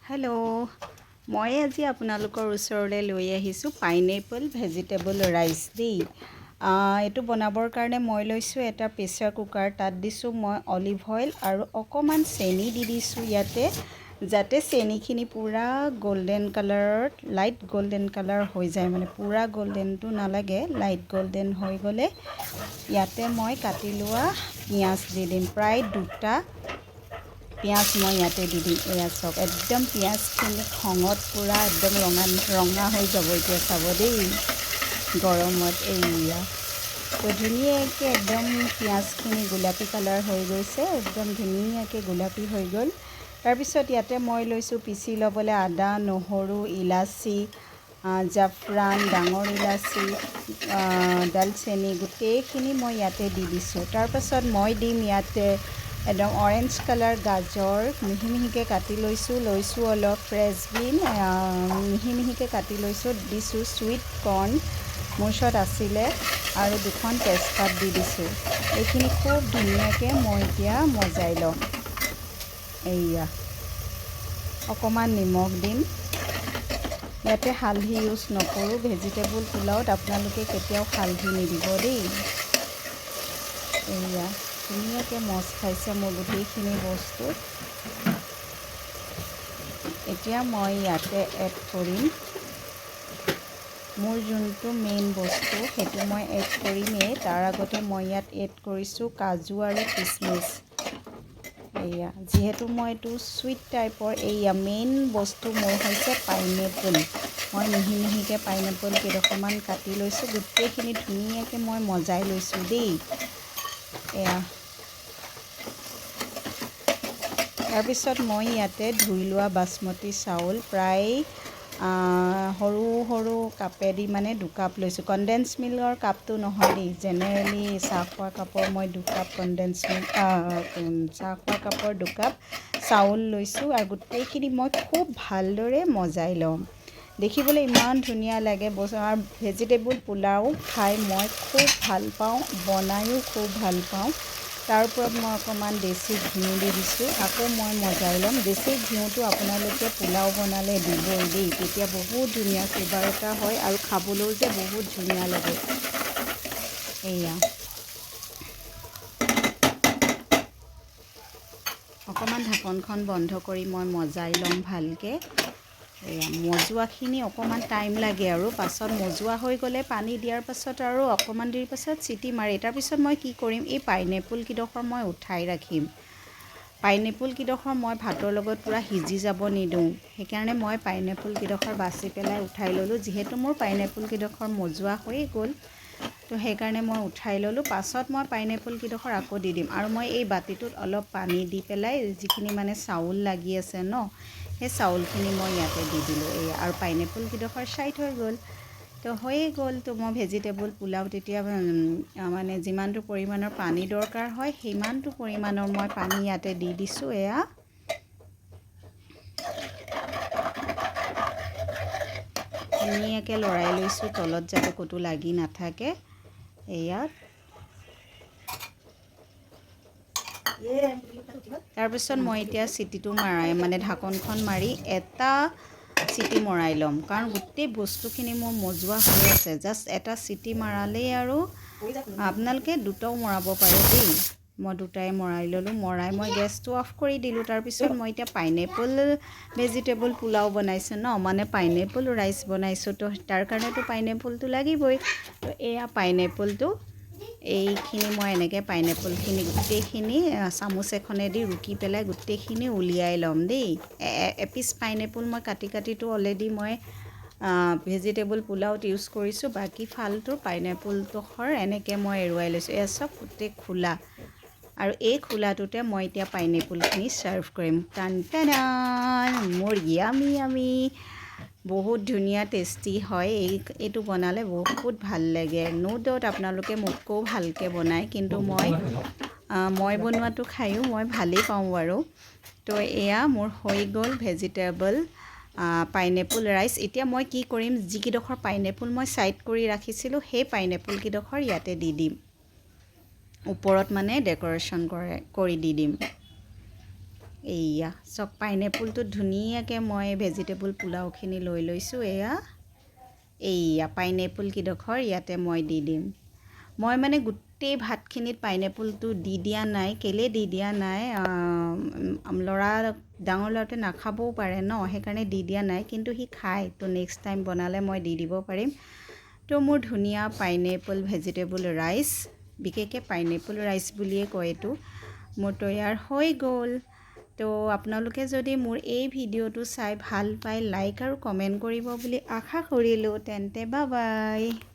Hello' মই আজি আপোনালোকৰ ওচৰলৈ লৈ আহিছোঁ পাইনএপল ভেজিটেবল ৰাইচ দেই। এইটো বনাবৰ কাৰণে মই লৈছোঁ এটা প্ৰেছাৰ কুকাৰ। তাত দিছোঁ মই অলিভ অইল আৰু অকণমান চেনি দি দিছোঁ ইয়াতে, যাতে চেনিখিনি পূৰা গল্ডেন কালাৰত লাইট গল্ডেন কালাৰ হৈ যায়, মানে পূৰা গল্ডেনটো নালাগে, লাইট গল্ডেন হৈ গ'লে ইয়াতে মই কাটি লোৱা পিঁয়াজ দি দিম, প্ৰায় 2টা পিঁয়াজ মই ইয়াতে দি দিম। এয়া চাওক, একদম পিঁয়াজখিনি খঙত পূৰা একদম ৰঙা হৈ যাব। এতিয়া চাব দেই, গৰমত এয়া তো ধুনীয়াকৈ একদম পিঁয়াজখিনি গোলাপী কালাৰ হৈ গৈছে, একদম ধুনীয়াকৈ গোলাপী হৈ গ'ল। তাৰপিছত ইয়াতে মই লৈছোঁ পিচি ল'বলৈ আদা, নহৰু, ইলাচি, জাফৰান, ডাঙৰ ইলাচি, দালচেনি, গোটেইখিনি মই ইয়াতে দি দিছোঁ। তাৰপাছত মই দিম ইয়াতে একদম অৰেঞ্জ কালাৰ গাজৰ মিহি মিহিকৈ কাটি লৈছোঁ অলপ ফ্ৰেছ বিন মিহি মিহিকৈ কাটি দিছোঁ চুইট কৰ্ণ মোৰ ওচৰত আছিলে, আৰু 2খন তেজপাত দি দিছোঁ। এইখিনি খুব ধুনীয়াকৈ মই এতিয়া মজাই ল'ম। এয়া অকণমান নিমখ দিম, ইয়াতে হালধি ইউজ নকৰোঁ। ভেজিটেবল পোলাওত আপোনালোকে কেতিয়াও হালধি নিদিব দেই। এয়া ধুনীয়াকৈ মজ খাইছে মোৰ গোটেইখিনি বস্তু। এতিয়া মই ইয়াতে এড কৰিম মোৰ যোনটো মেইন বস্তু, সেইটো মই এড কৰিমেই। তাৰ আগতে মই ইয়াত এড কৰিছোঁ কাজু আৰু কিচমিচ। এয়া যিহেতু মই এইটো চুইট টাইপৰ, এয়া মেইন বস্তু মোৰ হৈছে পাইনএপল। মই মিহি মিহিকৈ পাইনএপল কেইডোখৰমান কাটি লৈছোঁ, গোটেইখিনি ধুনীয়াকৈ মই মজাই লৈছোঁ দেই। এয়া তাৰপিছত মই ইয়াতে ধুই লোৱা বাচমতি চাউল প্ৰায় সৰু সৰু কাপেদি, মানে 2 কাপ লৈছোঁ। কনডেন্স মিল্কৰ কাপটো নহয় দেই, জেনেৰেলি চাহ খোৱা কাপৰ মই 2 কাপ চাহ খোৱা কাপৰ 2 কাপ চাউল লৈছোঁ, আৰু গোটেইখিনি মই খুব ভালদৰে মজাই ল'ম। দেখিবলৈ ইমান ধুনীয়া লাগে বস্তু, আৰু ভেজিটেবল পোলাও খাই মই খুব ভাল পাওঁ, বনায়ো খুব ভাল পাওঁ। তাৰ ওপৰত মই অকণমান দেশী ঘিউ দি দিছোঁ, আকৌ মই মজাই ল'ম। দেশী ঘিউটো আপোনালোকে পোলাও বনালে দিবই দেই, তেতিয়া বহুত ধুনীয়া ফ্লেভাৰ এটা হয়, আৰু খাবলৈও যে বহুত ধুনীয়া লাগে। এয়া অকণমান ঢাকনখন বন্ধ কৰি মই মজাই ল'ম ভালকৈ। এয়া মজোৱাখিনি অকণমান টাইম লাগে, আৰু পাছত মজোৱা হৈ গ'লে পানী দিয়াৰ পাছত আৰু অকণমান দেৰি পাছত চিটি মাৰি, তাৰপিছত মই কি কৰিম, এই পাইনএপল কেইডোখৰ মই উঠাই ৰাখিম। পাইনএপল কেইডোখৰ মই ভাতৰ লগত পূৰা সিজি যাব নিদিওঁ, সেইকাৰণে মই পাইনএপল কেইডোখৰ বাছি পেলাই উঠাই ল'লোঁ। যিহেতু মোৰ পাইনএপল কেইডোখৰ মজোৱা হৈয়ে গ'ল, তো সেইকাৰণে মই উঠাই ল'লোঁ। পাছত মই পাইনএপল কেইডোখৰ আকৌ দি দিম, আৰু মই এই বাতিটোত অলপ পানী দি পেলাই যিখিনি মানে চাউল লাগি আছে ন, সেই চাউলখিনি মই ইয়াতে দি দিলোঁ। এয়া আৰু পাইনএপল কেইডোখৰ ছাইড হৈ গ'ল, তো হৈয়ে গ'ল। তো মই ভেজিটেবল পোলাও তেতিয়া মানে যিমানটো পৰিমাণৰ পানী দৰকাৰ হয়, সিমানটো পৰিমাণৰ মই পানী ইয়াতে দি দিছোঁ। এয়া ধুনীয়াকৈ লৰাই লৈছোঁ, তলত যাতে ক'তো লাগি নাথাকে। এয়া তাৰপিছত মই এতিয়া চিটিটো মানে ঢাকনখন মাৰি এটা চিটি মৰাই ল'ম, কাৰণ গোটেই বস্তুখিনি মোৰ মজোৱা হৈ আছে। জাষ্ট এটা চিটি মৰালেই, আৰু আপোনালোকে 2টাও মৰাব পাৰে দেই। মই 2টাই মৰাই ল'লোঁ, মৰাই মই গেছটো অফ কৰি দিলোঁ। তাৰপিছত মই এতিয়া পাইনএপল ভেজিটেবল পোলাও বনাইছোঁ ন, মানে পাইনএপল ৰাইচ বনাইছোঁ, তো তাৰ কাৰণেতো পাইনএপলটো লাগিবই। তো এয়া পাইনএপলটো, এইখিনি মই এনেকৈ পাইনএপলখিনি গোটেইখিনি চামুচ এখনেদি ৰুকি পেলাই গোটেইখিনি উলিয়াই ল'ম দেই। এপিচ পাইনএপল মই কাটিটো অলৰেডি মই ভেজিটেবল পোলাওত ইউজ কৰিছোঁ, বাকী ফালটো পাইনএপলডোখৰ এনেকৈ মই এৰুৱাই লৈছোঁ। এয়া চব গোটেই খোলা, আৰু এই খোলাটোতে মই এতিয়া পাইনএপলখিনি ছাৰ্ভ কৰিম। টান মোৰ য়ামি বহুত ধুনীয়া টেষ্টি হয়। এইটো বনালে বহুত ভাল লাগে। ন' ডাউট আপোনালোকে মোতকৈও ভালকৈ বনায়, কিন্তু মই বনোৱাটো খায়ো মই ভালেই পাওঁ বাৰু। তো এয়া মোৰ হৈ গ'ল ভেজিটেবল পাইনএপল ৰাইচ। এতিয়া মই কি কৰিম, যিকেইডোখৰ পাইনএপল মই ছাইড কৰি ৰাখিছিলোঁ, সেই পাইনএপল কেইডোখৰ ইয়াতে দি দিম, ওপৰত মানে ডেক'ৰেশ্যন কৰি দি দিম। এইয়া চক পাইনএপলটো ধুনীয়াকৈ মই ভেজিটেবল পোলাওখিনি লৈ লৈছোঁ এইয়া পাইনএপল কিডোখৰ ইয়াতে মই দি দিম মই মানে গোটেই ভাতখিনিত পাইনএপলটো দি দিয়া নাই কেলে দি দিয়া নাই ডাঙৰ ল'ৰাটোৱে নাখাবও পাৰে ন সেইকাৰণে দি দিয়া নাই কিন্তু সি খায় তো নেক্সট টাইম বনালে মই দি দিব পাৰিম তো মোৰ ধুনীয়া পাইনএপল ভেজিটেবল ৰাইচ বিশেষকৈ পাইনএপল ৰাইচ বুলিয়ে কয় এইটো মোৰ তৈয়াৰ হৈ গ'ল তো আপোনালোকে যদি মোৰ এই ভিডিঅ'টো চাই ভাল পায় লাইক আৰু কমেণ্ট কৰিব বুলি আশা কৰিলোঁ তেন্তে বাই বাই